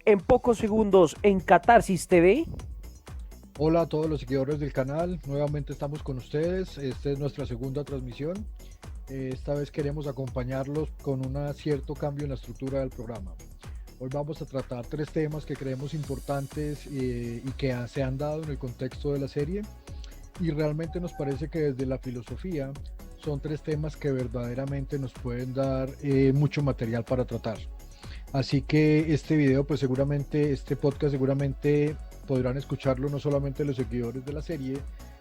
en pocos segundos en Catarsis TV. Hola a todos los seguidores del canal, nuevamente estamos con ustedes, esta es nuestra segunda transmisión. Esta vez queremos acompañarlos con un cierto cambio en la estructura del programa. Hoy vamos a tratar tres temas que creemos importantes y que se han dado en el contexto de la serie, y realmente nos parece que desde la filosofía son tres temas que verdaderamente nos pueden dar mucho material para tratar. Así que este video, pues seguramente, este podcast seguramente podrán escucharlo no solamente los seguidores de la serie,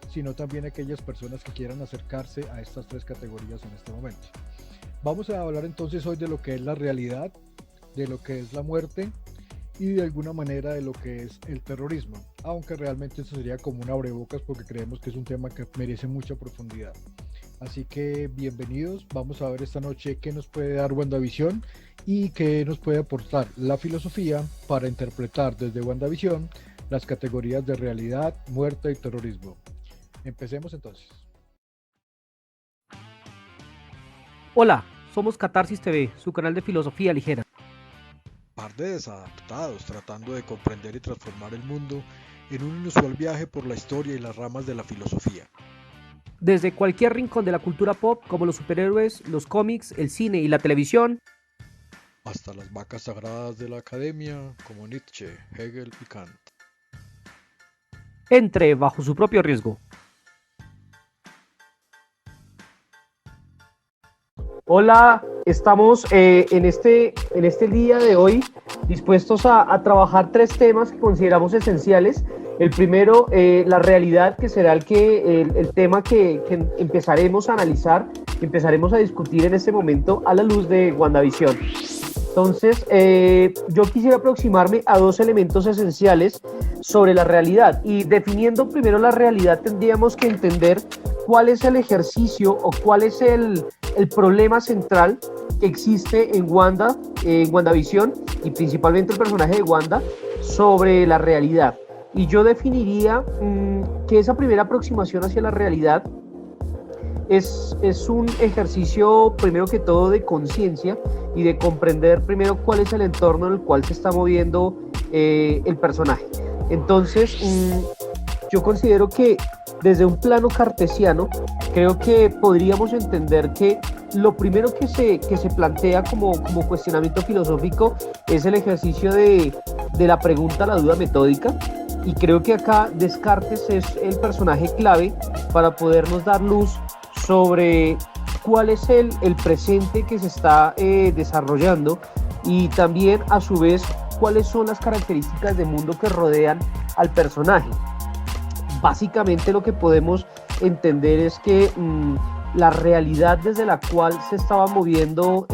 sino también aquellas personas que quieran acercarse a estas tres categorías en este momento. Vamos a hablar entonces hoy de lo que es la realidad, de lo que es la muerte y de alguna manera de lo que es el terrorismo, aunque realmente eso sería como un abrebocas porque creemos que es un tema que merece mucha profundidad. Así que bienvenidos, vamos a ver esta noche qué nos puede dar WandaVision y qué nos puede aportar la filosofía para interpretar desde WandaVision las categorías de realidad, muerte y terrorismo. Empecemos entonces. Hola, somos Catarsis TV, su canal de filosofía ligera. Par de desadaptados tratando de comprender y transformar el mundo en un inusual viaje por la historia y las ramas de la filosofía. Desde cualquier rincón de la cultura pop, como los superhéroes, los cómics, el cine y la televisión, hasta las vacas sagradas de la academia, como Nietzsche, Hegel y Kant. entre bajo su propio riesgo. Hola, estamos en este día de hoy dispuestos a trabajar tres temas que consideramos esenciales. El primero, la realidad, que será el tema que empezaremos a analizar, empezaremos a discutir en este momento a la luz de WandaVision. Entonces, yo quisiera aproximarme a dos elementos esenciales sobre la realidad, y definiendo primero la realidad tendríamos que entender cuál es el ejercicio o cuál es el problema central que existe en WandaVision y principalmente el personaje de Wanda sobre la realidad. Y yo definiría que esa primera aproximación hacia la realidad es un ejercicio primero que todo de conciencia y de comprender primero cuál es el entorno en el cual se está moviendo el personaje. Entonces, yo considero que desde un plano cartesiano, creo que podríamos entender que lo primero que se plantea como cuestionamiento filosófico es el ejercicio de la pregunta a la duda metódica, y creo que acá Descartes es el personaje clave para podernos dar luz sobre cuál es el presente que se está desarrollando, y también a su vez cuáles son las características del mundo que rodean al personaje. Básicamente lo que podemos entender es que la realidad desde la cual se estaba moviendo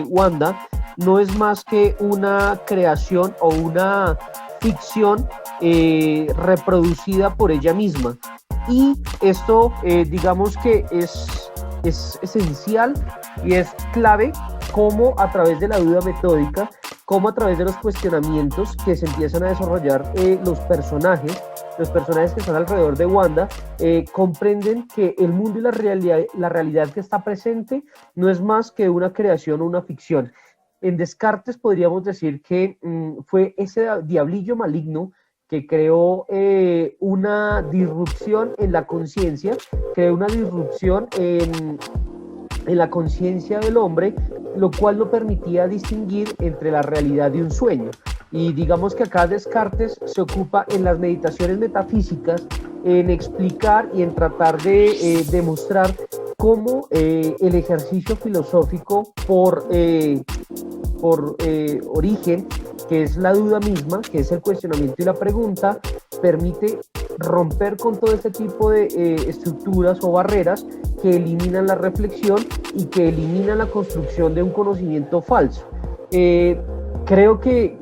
Wanda no es más que una creación o una ficción reproducida por ella misma, y esto digamos que es esencial y es clave cómo a través de la duda metódica, cómo a través de los cuestionamientos que se empiezan a desarrollar los personajes que están alrededor de Wanda, comprenden que el mundo y la realidad que está presente no es más que una creación o una ficción. En Descartes podríamos decir que fue ese diablillo maligno que creó una disrupción en la conciencia, creó una disrupción en la conciencia del hombre, lo cual no permitía distinguir entre la realidad y un sueño. Y digamos que acá Descartes se ocupa en las meditaciones metafísicas, en explicar y en tratar de demostrar cómo el ejercicio filosófico por origen, que es la duda misma, que es el cuestionamiento y la pregunta, permite romper con todo este tipo de estructuras o barreras que eliminan la reflexión y que eliminan la construcción de un conocimiento falso. Creo que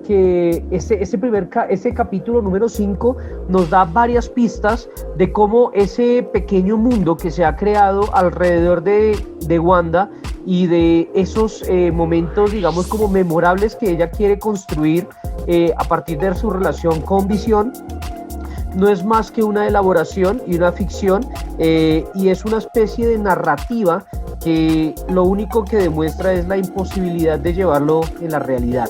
ese capítulo número 5 nos da varias pistas de cómo ese pequeño mundo que se ha creado alrededor de Wanda y de esos momentos, digamos, como memorables que ella quiere construir a partir de su relación con Visión, no es más que una elaboración y una ficción, y es una especie de narrativa que lo único que demuestra es la imposibilidad de llevarlo en la realidad.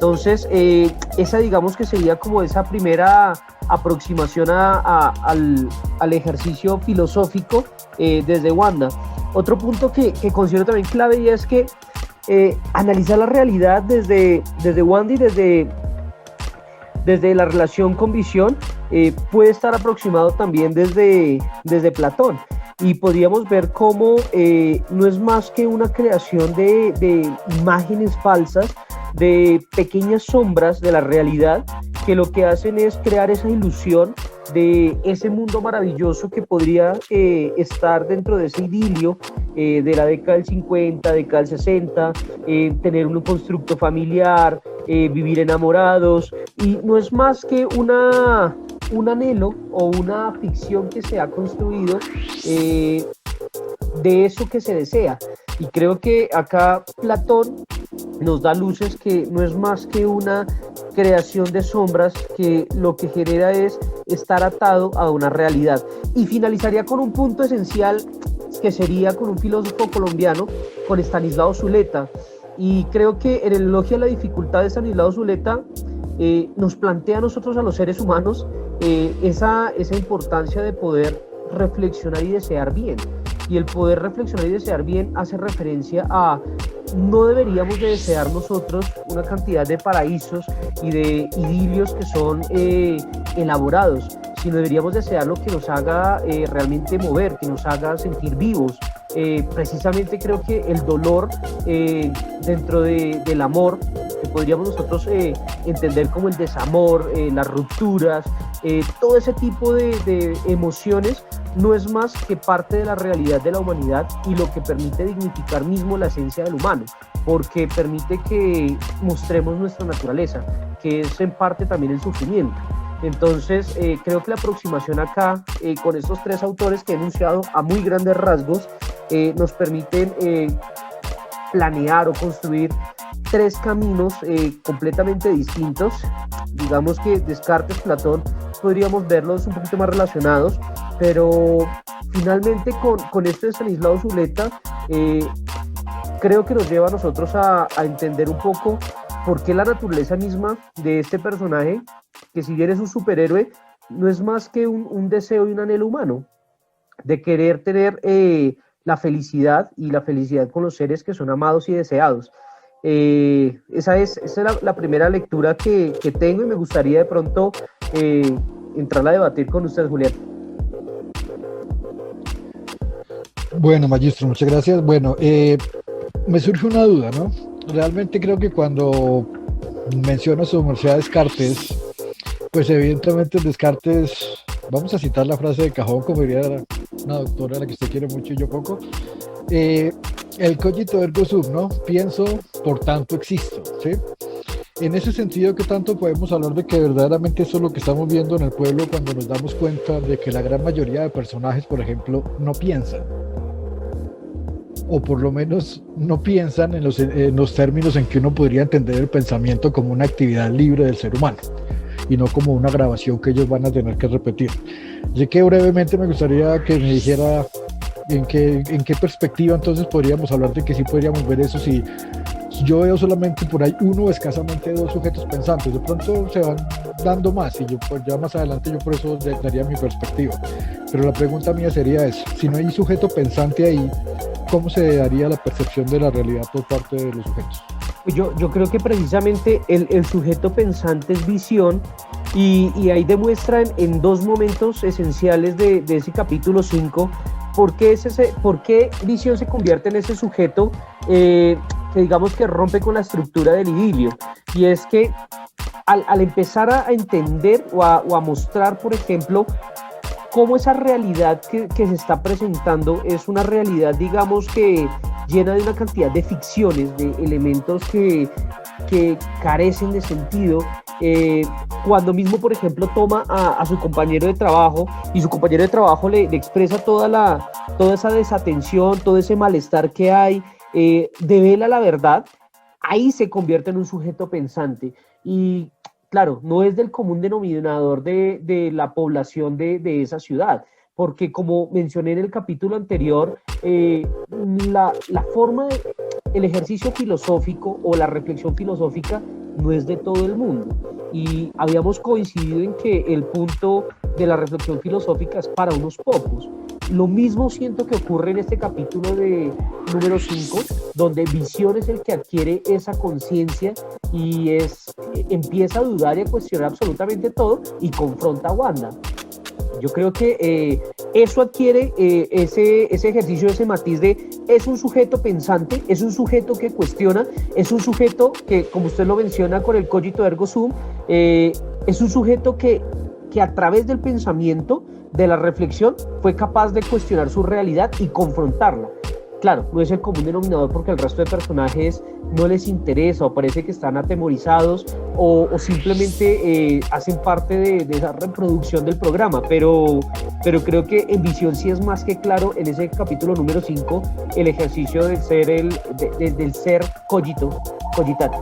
Entonces, esa digamos que sería como esa primera aproximación al ejercicio filosófico desde Wanda. Otro punto que considero también clave y es que analizar la realidad desde Wanda y desde la relación con Visión puede estar aproximado también desde Platón. Y podríamos ver cómo no es más que una creación de imágenes falsas, de pequeñas sombras de la realidad, que lo que hacen es crear esa ilusión de ese mundo maravilloso que podría estar dentro de ese idilio de la década del 50, década del 60, tener un constructo familiar, vivir enamorados, y no es más que un anhelo o una ficción que se ha construido de eso que se desea. Y creo que acá Platón nos da luces que no es más que una creación de sombras que lo que genera es estar atado a una realidad. Y finalizaría con un punto esencial que sería con un filósofo colombiano, con Estanislao Zuleta. Y creo que en el elogio a la dificultad de Estanislao Zuleta nos plantea a nosotros, a los seres humanos, esa importancia de poder reflexionar y desear bien. Y el poder reflexionar y desear bien hace referencia a no deberíamos de desear nosotros una cantidad de paraísos y de idilios que son elaborados, sino deberíamos desear lo que nos haga realmente mover, que nos haga sentir vivos. Precisamente creo que el dolor dentro del amor, que podríamos nosotros entender como el desamor, las rupturas, todo ese tipo de emociones, no es más que parte de la realidad de la humanidad y lo que permite dignificar mismo la esencia del humano, porque permite que mostremos nuestra naturaleza, que es en parte también el sufrimiento. Entonces, creo que la aproximación acá, con estos tres autores que he enunciado a muy grandes rasgos, nos permiten planear o construir tres caminos completamente distintos. Digamos que Descartes, Platón, podríamos verlos un poquito más relacionados, pero finalmente con esto de Estanislao Zuleta, creo que nos lleva a nosotros a entender un poco por qué la naturaleza misma de este personaje, que si bien es un superhéroe, no es más que un deseo y un anhelo humano, de querer tener la felicidad y la felicidad con los seres que son amados y deseados. Esa es la primera lectura que tengo y me gustaría de pronto entrar a debatir con usted, Julián. Bueno, Magistro, muchas gracias. Bueno, me surge una duda, ¿no? Realmente creo que cuando menciono su Universidad Descartes, pues evidentemente Descartes, vamos a citar la frase de cajón, como diría una doctora a la que usted quiere mucho y yo poco, el cogito ergo sum, ¿no? Pienso, por tanto existo, ¿sí? En ese sentido, ¿qué tanto podemos hablar de que verdaderamente eso es lo que estamos viendo en el pueblo cuando nos damos cuenta de que la gran mayoría de personajes, por ejemplo, no piensan? O por lo menos no piensan en los términos en que uno podría entender el pensamiento como una actividad libre del ser humano y no como una grabación que ellos van a tener que repetir. Así que brevemente me gustaría que me dijera en qué perspectiva entonces podríamos hablar de que sí podríamos ver eso si yo veo solamente por ahí uno o escasamente dos sujetos pensantes. De pronto se van dando más y yo pues ya más adelante yo por eso daría mi perspectiva. Pero la pregunta mía sería es, si no hay sujeto pensante ahí, ¿cómo se daría la percepción de la realidad por parte de los sujetos? Yo creo que precisamente el sujeto pensante es Visión y ahí demuestran en dos momentos esenciales de ese capítulo 5 por qué Visión se convierte en ese sujeto que digamos que rompe con la estructura del idilio. Y es que al empezar a entender o a mostrar, por ejemplo, cómo esa realidad que se está presentando es una realidad, digamos que llena de una cantidad de ficciones, de elementos que carecen de sentido, cuando mismo, por ejemplo, toma a su compañero de trabajo y su compañero de trabajo le expresa toda esa desatención, todo ese malestar que hay, devela la verdad, ahí se convierte en un sujeto pensante. Y claro, no es del común denominador de la población de esa ciudad, porque como mencioné en el capítulo anterior, la forma el ejercicio filosófico o la reflexión filosófica no es de todo el mundo. Y habíamos coincidido en que el punto de la reflexión filosófica es para unos pocos. Lo mismo siento que ocurre en este capítulo de número 5, donde Visión es el que adquiere esa conciencia y empieza a dudar y a cuestionar absolutamente todo y confronta a Wanda. Yo creo que eso adquiere ese ejercicio, ese matiz de es un sujeto pensante, es un sujeto que cuestiona, es un sujeto que, como usted lo menciona con el cogito ergo sum, es un sujeto que a través del pensamiento, de la reflexión, fue capaz de cuestionar su realidad y confrontarla. Claro, no es el común denominador porque al resto de personajes no les interesa o parece que están atemorizados o simplemente hacen parte de esa reproducción del programa, pero creo que en Visión sí es más que claro en ese capítulo número 5 el ejercicio del ser, del ser cogitante.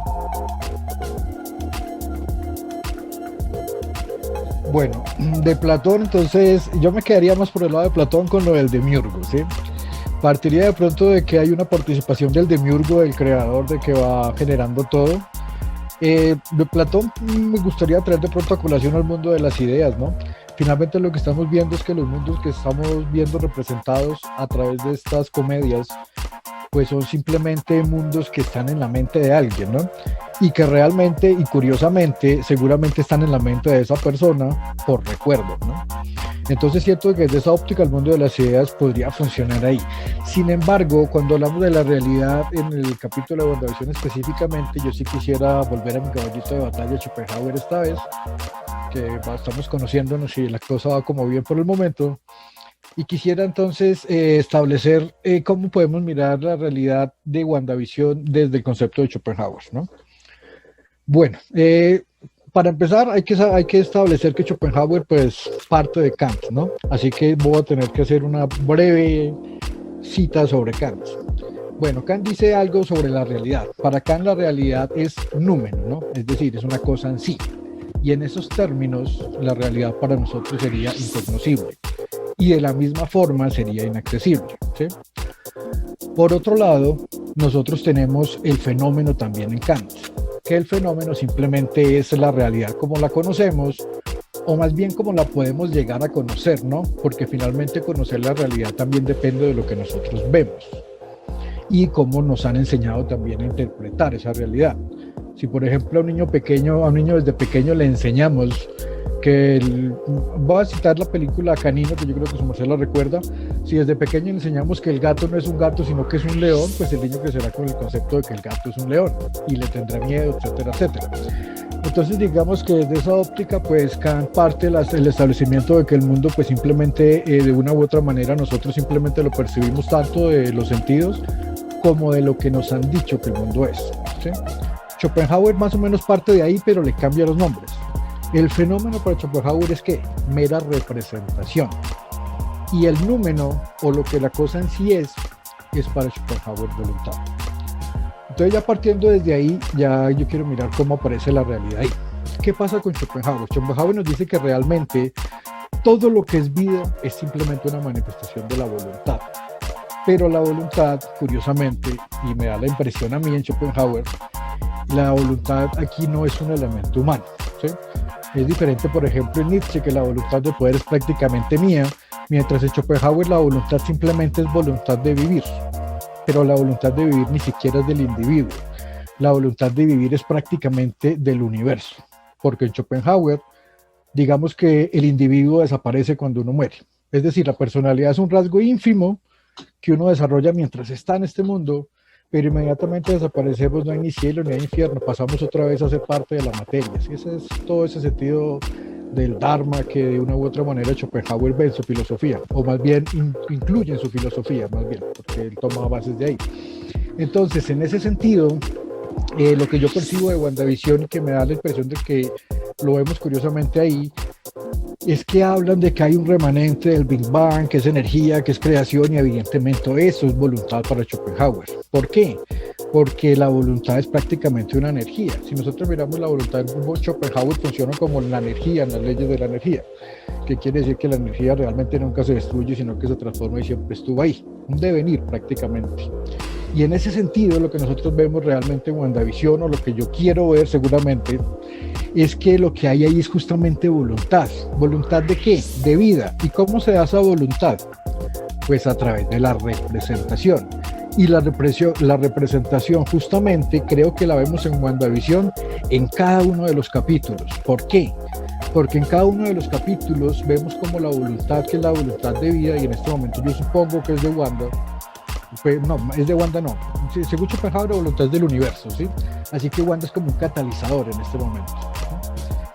Bueno, de Platón, entonces yo me quedaría más por el lado de Platón con lo del demiurgo, ¿sí? Partiría de pronto de que hay una participación del demiurgo, del creador, de que va generando todo. De Platón me gustaría traer de pronto a colación al mundo de las ideas, ¿no? Finalmente lo que estamos viendo es que los mundos que estamos viendo representados a través de estas comedias, pues son simplemente mundos que están en la mente de alguien, ¿no? Y que realmente y curiosamente seguramente están en la mente de esa persona por recuerdo, ¿no? Entonces siento que desde esa óptica el mundo de las ideas podría funcionar ahí. Sin embargo, cuando hablamos de la realidad en el capítulo de WandaVision específicamente, yo sí quisiera volver a mi caballito de batalla Schopenhauer esta vez, que estamos conociéndonos y la cosa va como bien por el momento. Y quisiera entonces establecer cómo podemos mirar la realidad de WandaVision desde el concepto de Schopenhauer, ¿no? Bueno, para empezar hay que establecer que Schopenhauer pues parte de Kant, ¿no? Así que voy a tener que hacer una breve cita sobre Kant. Bueno, Kant dice algo sobre la realidad. Para Kant la realidad es número, ¿no? Es decir, es una cosa en sí. Y en esos términos la realidad para nosotros sería incognoscible. Y de la misma forma sería inaccesible, ¿sí? Por otro lado, nosotros tenemos el fenómeno también en Kant, que el fenómeno simplemente es la realidad como la conocemos, o más bien como la podemos llegar a conocer, ¿no? Porque finalmente conocer la realidad también depende de lo que nosotros vemos y cómo nos han enseñado también a interpretar esa realidad. Si por ejemplo a un niño desde pequeño le enseñamos voy a citar la película Canino, que yo creo que su merced la recuerda. Si desde pequeño le enseñamos que el gato no es un gato sino que es un león, pues el niño crecerá con el concepto de que el gato es un león y le tendrá miedo, etcétera, etcétera. Entonces digamos que desde esa óptica pues Kant parte el establecimiento de que el mundo pues simplemente de una u otra manera nosotros simplemente lo percibimos tanto de los sentidos como de lo que nos han dicho que el mundo es, ¿sí? Schopenhauer más o menos parte de ahí, pero le cambia los nombres. El fenómeno para Schopenhauer es que mera representación, y el número o lo que la cosa en sí es para Schopenhauer voluntad. Entonces ya partiendo desde ahí, ya yo quiero mirar cómo aparece la realidad ahí. ¿Qué pasa con Schopenhauer? Schopenhauer nos dice que realmente todo lo que es vida es simplemente una manifestación de la voluntad. Pero la voluntad, curiosamente, y me da la impresión a mí en Schopenhauer, la voluntad aquí no es un elemento humano, ¿sí? Es diferente, por ejemplo, en Nietzsche, que la voluntad de poder es prácticamente mía, mientras en Schopenhauer la voluntad simplemente es voluntad de vivir. Pero la voluntad de vivir ni siquiera es del individuo. La voluntad de vivir es prácticamente del universo. Porque en Schopenhauer, digamos que el individuo desaparece cuando uno muere. Es decir, la personalidad es un rasgo ínfimo que uno desarrolla mientras está en este mundo, pero inmediatamente desaparecemos, no hay ni cielo ni hay infierno, pasamos otra vez a ser parte de la materia. ¿Sí? Ese es todo ese sentido del Dharma que de una u otra manera Schopenhauer ve en su filosofía, o más bien incluye en su filosofía, más bien, porque él toma bases de ahí. Entonces, en ese sentido, lo que yo percibo de WandaVision y que me da la impresión de que lo vemos curiosamente ahí, es que hablan de que hay un remanente del Big Bang, que es energía, que es creación, y evidentemente eso es voluntad para Schopenhauer. ¿Por qué? Porque la voluntad es prácticamente una energía. Si nosotros miramos la voluntad, Schopenhauer funciona como la energía, en las leyes de la energía, que quiere decir que la energía realmente nunca se destruye, sino que se transforma y siempre estuvo ahí, un devenir prácticamente. Y en ese sentido, lo que nosotros vemos realmente en WandaVision, o lo que yo quiero ver seguramente, es que lo que hay ahí es justamente voluntad. ¿Voluntad de qué? De vida. ¿Y cómo se da esa voluntad? Pues a través de la representación. Y la representación justamente creo que la vemos en WandaVision en cada uno de los capítulos. ¿Por qué? Porque en cada uno de los capítulos vemos como la voluntad, que es la voluntad de vida, y en este momento yo supongo que es de Wanda. Pues no, es de Wanda no. Según Schopenhauer, la voluntad es del universo, ¿sí? Así que Wanda es como un catalizador en este momento, ¿no?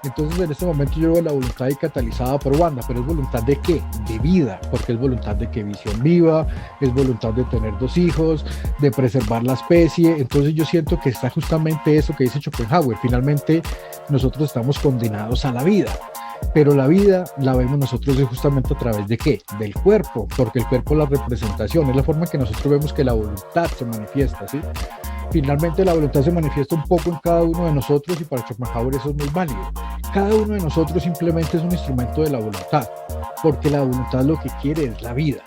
Entonces en este momento yo veo la voluntad ahí catalizada por Wanda, pero ¿es voluntad de qué? De vida, porque es voluntad de que Visión viva, es voluntad de tener 2 hijos, de preservar la especie. Entonces yo siento que está justamente eso que dice Schopenhauer. Finalmente nosotros estamos condenados a la vida, pero la vida la vemos nosotros justamente a través de ¿qué? Del cuerpo, porque el cuerpo es la representación, es la forma que nosotros vemos que la voluntad se manifiesta, ¿sí? Finalmente la voluntad se manifiesta un poco en cada uno de nosotros, y para Schopenhauer eso es muy válido. Cada uno de nosotros simplemente es un instrumento de la voluntad, porque la voluntad lo que quiere es la vida.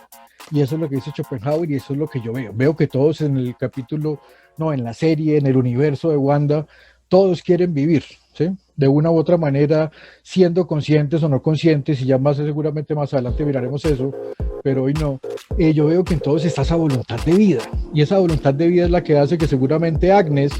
Y eso es lo que dice Schopenhauer, y eso es lo que yo veo. Veo que todos en el capítulo, no, en la serie, en el universo de Wanda, todos quieren vivir, ¿sí? De una u otra manera, siendo conscientes o no conscientes, y ya más seguramente más adelante miraremos eso, pero hoy no. Yo veo que en todos está esa voluntad de vida, y esa voluntad de vida es la que hace que seguramente Agnes,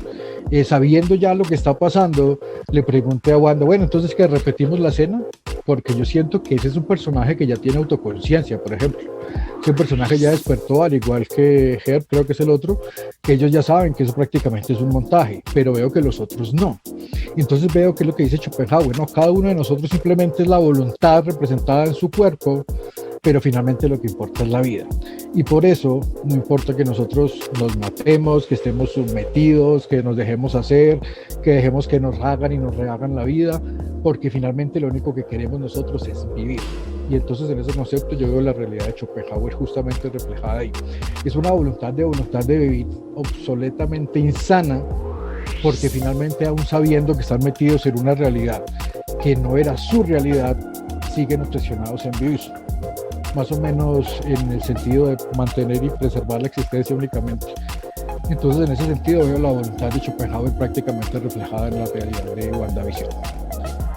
sabiendo ya lo que está pasando, le pregunte a Wanda, bueno, entonces que repetimos la escena, porque yo siento que ese es un personaje que ya tiene autoconciencia, por ejemplo. Ese personaje ya despertó, al igual que Herb, creo que es el otro, que ellos ya saben que eso prácticamente es un montaje, pero veo que los otros no. Entonces veo que es lo que dice Schopenhauer, ¿no? Cada uno de nosotros simplemente es la voluntad representada en su cuerpo, pero finalmente lo que importa es la vida. Y por eso no importa que nosotros nos matemos, que estemos sometidos, que nos dejemos hacer, que dejemos que nos hagan y nos rehagan la vida, porque finalmente lo único que queremos nosotros es vivir. Y entonces en ese concepto yo veo la realidad de Schopenhauer justamente reflejada ahí. Es una voluntad de vivir obsoletamente insana, porque finalmente, aún sabiendo que están metidos en una realidad que no era su realidad, siguen obsesionados en vivir. Más o menos en el sentido de mantener y preservar la existencia únicamente. Entonces en ese sentido veo la voluntad de Schopenhauer prácticamente reflejada en la realidad de WandaVision.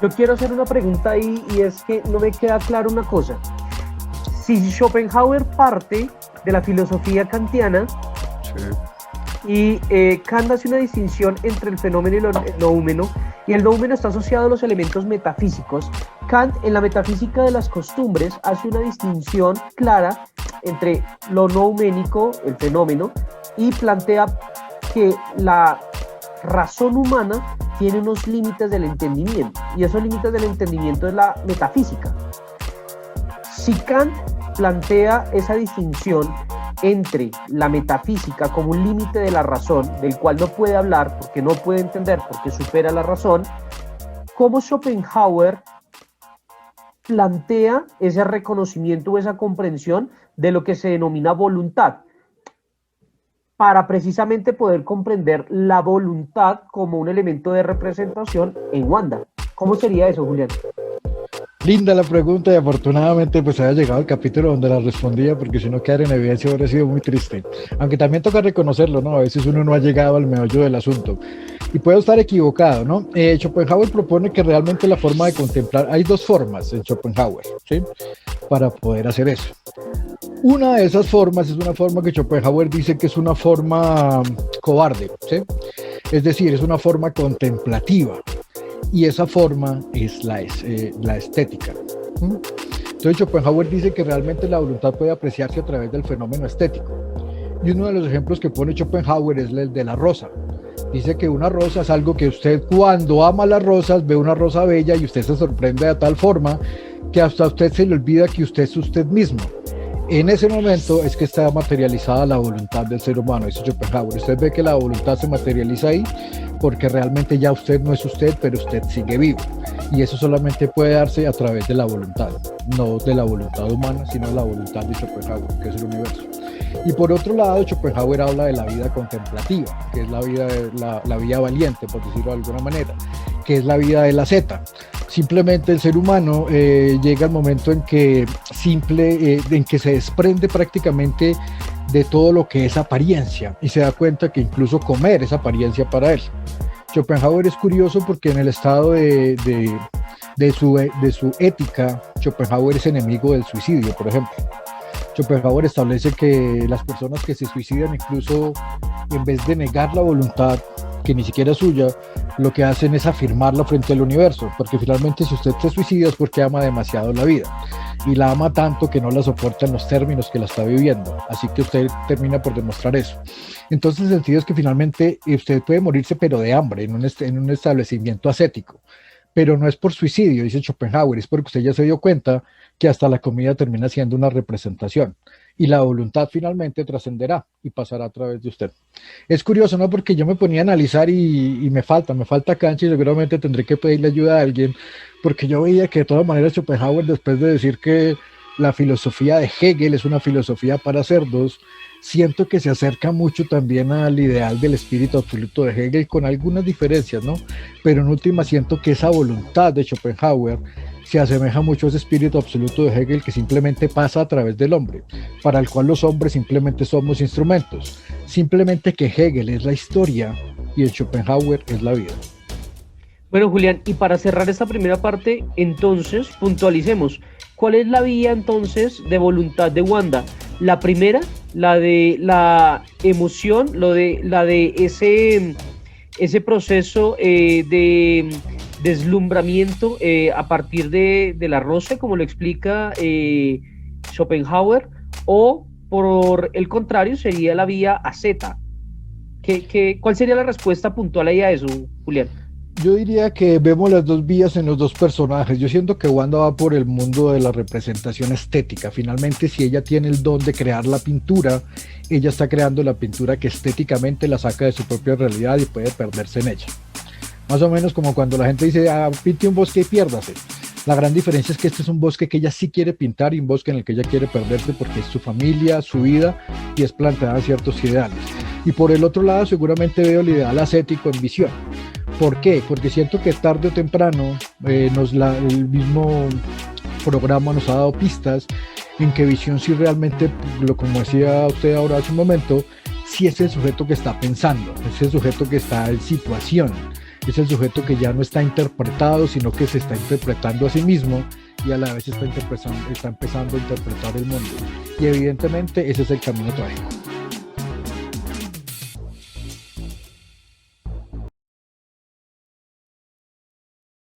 Yo quiero hacer una pregunta ahí, y es que no me queda claro una cosa. Si Schopenhauer parte de la filosofía kantiana, sí, y Kant hace una distinción entre el fenómeno y el noúmeno, y el noúmeno está asociado a los elementos metafísicos, Kant en la metafísica de las costumbres hace una distinción clara entre lo nouménico, el fenómeno, y plantea que la razón humana tiene unos límites del entendimiento, y esos límites del entendimiento es la metafísica. Si Kant plantea esa distinción entre la metafísica como un límite de la razón, del cual no puede hablar porque no puede entender, porque supera la razón, ¿cómo Schopenhauer plantea ese reconocimiento o esa comprensión de lo que se denomina voluntad, para precisamente poder comprender la voluntad como un elemento de representación en Wanda? ¿Cómo sería eso, Julián? Linda la pregunta, y afortunadamente pues haya llegado el capítulo donde la respondía, porque si no quedar en evidencia hubiera sido muy triste. Aunque también toca reconocerlo, ¿no? A veces uno no ha llegado al meollo del asunto. Y puedo estar equivocado, ¿no? Schopenhauer propone que realmente la forma de contemplar, hay 2 formas en Schopenhauer, ¿sí? Para poder hacer eso. Una de esas formas es una forma que Schopenhauer dice que es una forma cobarde, ¿sí? Es decir, es una forma contemplativa. Y esa forma es la estética. Entonces Schopenhauer dice que realmente la voluntad puede apreciarse a través del fenómeno estético. Y uno de los ejemplos que pone Schopenhauer es el de la rosa. Dice que una rosa es algo que usted, cuando ama las rosas, ve una rosa bella y usted se sorprende de tal forma que hasta a usted se le olvida que usted es usted mismo. En ese momento es que está materializada la voluntad del ser humano, dice Schopenhauer. Usted ve que la voluntad se materializa ahí porque realmente ya usted no es usted, pero usted sigue vivo. Y eso solamente puede darse a través de la voluntad, no de la voluntad humana, sino de la voluntad de Schopenhauer, que es el universo. Y por otro lado, Schopenhauer habla de la vida contemplativa, que es la vida valiente, por decirlo de alguna manera, que es la vida de la zeta. Simplemente el ser humano llega al momento en que se desprende prácticamente de todo lo que es apariencia y se da cuenta que incluso comer es apariencia para él. Schopenhauer es curioso porque en el estado de su ética, Schopenhauer es enemigo del suicidio, por ejemplo. Schopenhauer establece que las personas que se suicidan, incluso en vez de negar la voluntad, que ni siquiera es suya, lo que hacen es afirmarla frente al universo, porque finalmente si usted se suicida es porque ama demasiado la vida, y la ama tanto que no la soporta en los términos que la está viviendo, así que usted termina por demostrar eso. Entonces el sentido es que finalmente usted puede morirse pero de hambre en un establecimiento ascético, pero no es por suicidio, dice Schopenhauer, es porque usted ya se dio cuenta que hasta la comida termina siendo una representación y la voluntad finalmente trascenderá y pasará a través de usted. Es curioso, ¿no? Porque yo me ponía a analizar y me falta cancha y seguramente tendré que pedirle ayuda a alguien, porque yo veía que de todas maneras Schopenhauer, después de decir que la filosofía de Hegel es una filosofía para cerdos, siento que se acerca mucho también al ideal del espíritu absoluto de Hegel, con algunas diferencias, ¿no? Pero en última siento que esa voluntad de Schopenhauer se asemeja mucho a ese espíritu absoluto de Hegel que simplemente pasa a través del hombre, para el cual los hombres simplemente somos instrumentos, simplemente que Hegel es la historia y el Schopenhauer es la vida. Bueno, Julián, y para cerrar esta primera parte, entonces puntualicemos, ¿cuál es la vía entonces de voluntad de Wanda? La primera, la de la emoción, la de ese proceso de deslumbramiento a partir de la rosa, como lo explica Schopenhauer, o por el contrario sería la vía asceta. ¿Cuál sería la respuesta puntual ahí a eso, Julián? Yo diría que vemos las dos vías en los dos personajes. Yo siento que Wanda va por el mundo de la representación estética. Finalmente, si ella tiene el don de crear la pintura, ella está creando la pintura que estéticamente la saca de su propia realidad y puede perderse en ella. Más o menos como cuando la gente dice, pinte un bosque y piérdase. La gran diferencia es que este es un bosque que ella sí quiere pintar y un bosque en el que ella quiere perderse porque es su familia, su vida y es planteada ciertos ideales. Y por el otro lado seguramente veo el ideal ascético en Visión. ¿Por qué? Porque siento que tarde o temprano el mismo programa nos ha dado pistas en que Visión sí realmente, como decía usted ahora hace un momento, sí es el sujeto que está pensando, es el sujeto que está en situación, es el sujeto que ya no está interpretado, sino que se está interpretando a sí mismo y a la vez está empezando a interpretar el mundo. Y evidentemente ese es el camino trágico.